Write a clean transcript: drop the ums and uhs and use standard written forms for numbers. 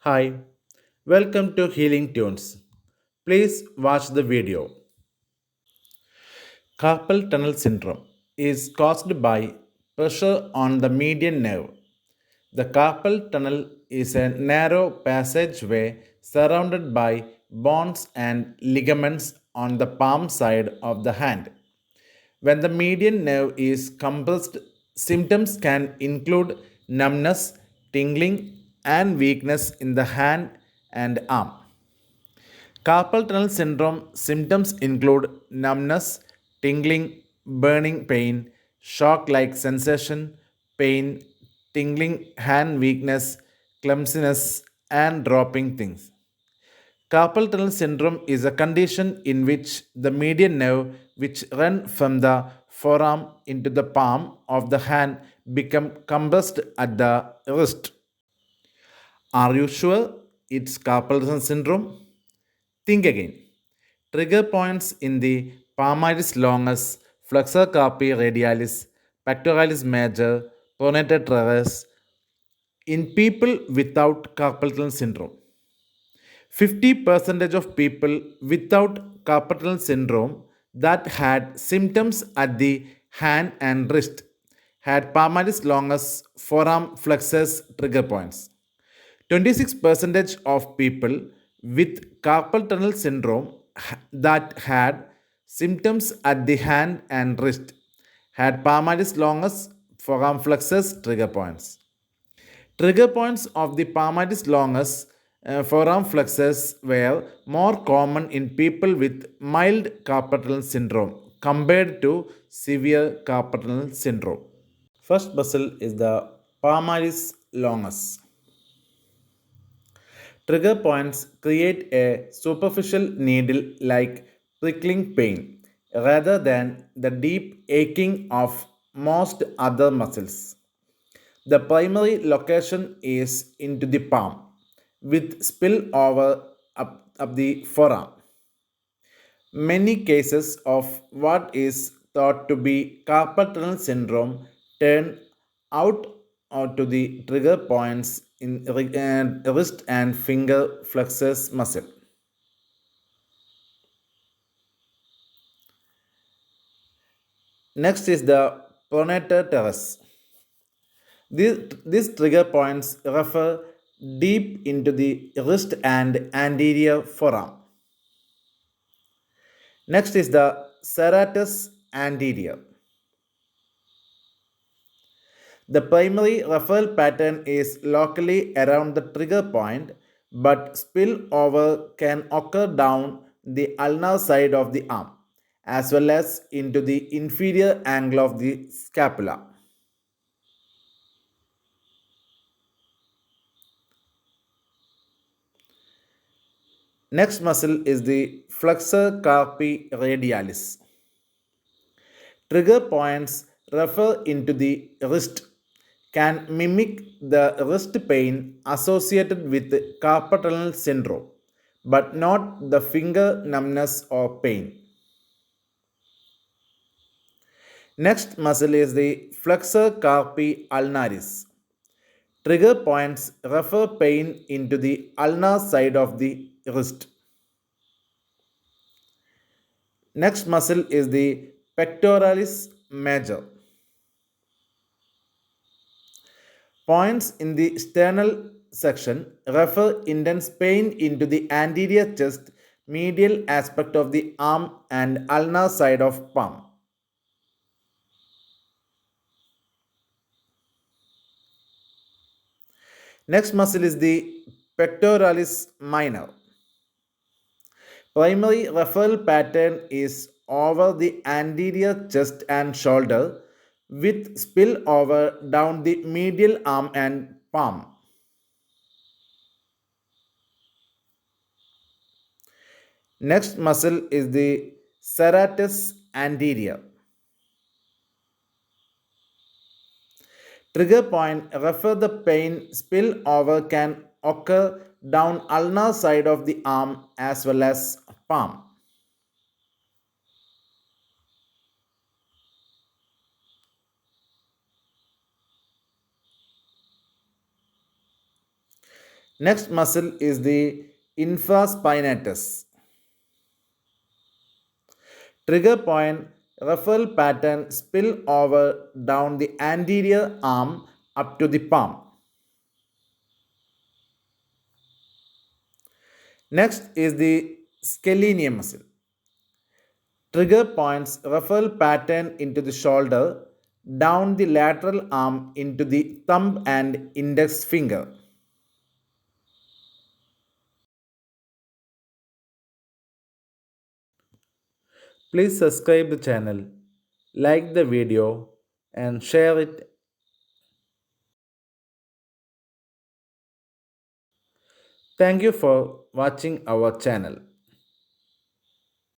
Hi, welcome to Healing Tunes. Please watch the video. Carpal tunnel syndrome is caused by pressure on the median nerve. The carpal tunnel is a narrow passageway surrounded by bones and ligaments on the palm side of the hand. When the median nerve is compressed, symptoms can include numbness, tingling, and weakness in the hand and arm. Carpal tunnel syndrome symptoms include numbness, tingling, burning pain, shock like sensation, pain, tingling hand weakness, clumsiness, and dropping things. Carpal tunnel syndrome is a condition in which the median nerve, which run from the forearm into the palm of the hand, become compressed at the wrist. Are you sure it's carpal tunnel syndrome? Think again. Trigger points in the palmaris longus, flexor carpi radialis, pectoralis major, pronator teres in people without carpal tunnel syndrome. 50% of people without carpal tunnel syndrome that had symptoms at the hand and wrist had palmaris longus forearm flexus trigger points. 26% of people with carpal tunnel syndrome that had symptoms at the hand and wrist had palmaris longus forearm flexus trigger points. Trigger points of the palmaris longus forearm flexus were more common in people with mild carpal tunnel syndrome compared to severe carpal tunnel syndrome. First muscle is the palmaris longus. Trigger points create a superficial needle like prickling pain rather than the deep aching of most other muscles. The primary location is into the palm with spillover up the forearm. Many cases of what is thought to be carpal tunnel syndrome turn out to the trigger points in wrist and finger flexors muscle. Next is the pronator teres. These trigger points refer deep into the wrist and anterior forearm. Next is the serratus anterior. The primary referral pattern is locally around the trigger point, but spillover can occur down the ulnar side of the arm, as well as into the inferior angle of the scapula. Next muscle is the flexor carpi radialis. Trigger points refer into the wrist, can mimic the wrist pain associated with carpal tunnel syndrome, but not the finger numbness or pain. Next muscle is the flexor carpi ulnaris. Trigger points refer pain into the ulnar side of the wrist. Next muscle is the pectoralis major. Points in the sternal section refer intense pain into the anterior chest, medial aspect of the arm, and ulnar side of palm. Next muscle is the pectoralis minor. Primary referral pattern is over the anterior chest and shoulder with spillover down the medial arm and palm. Next muscle is the serratus anterior. Trigger point refer the pain spillover can occur down ulnar side of the arm as well as palm. Next muscle is the infraspinatus. Trigger point referral pattern spill over down the anterior arm up to the palm. Next is the Skelenium muscle. Trigger points referral pattern into the shoulder, down the lateral arm into the thumb and index finger. Please subscribe the channel, like the video and share it. Thank you for watching our channel.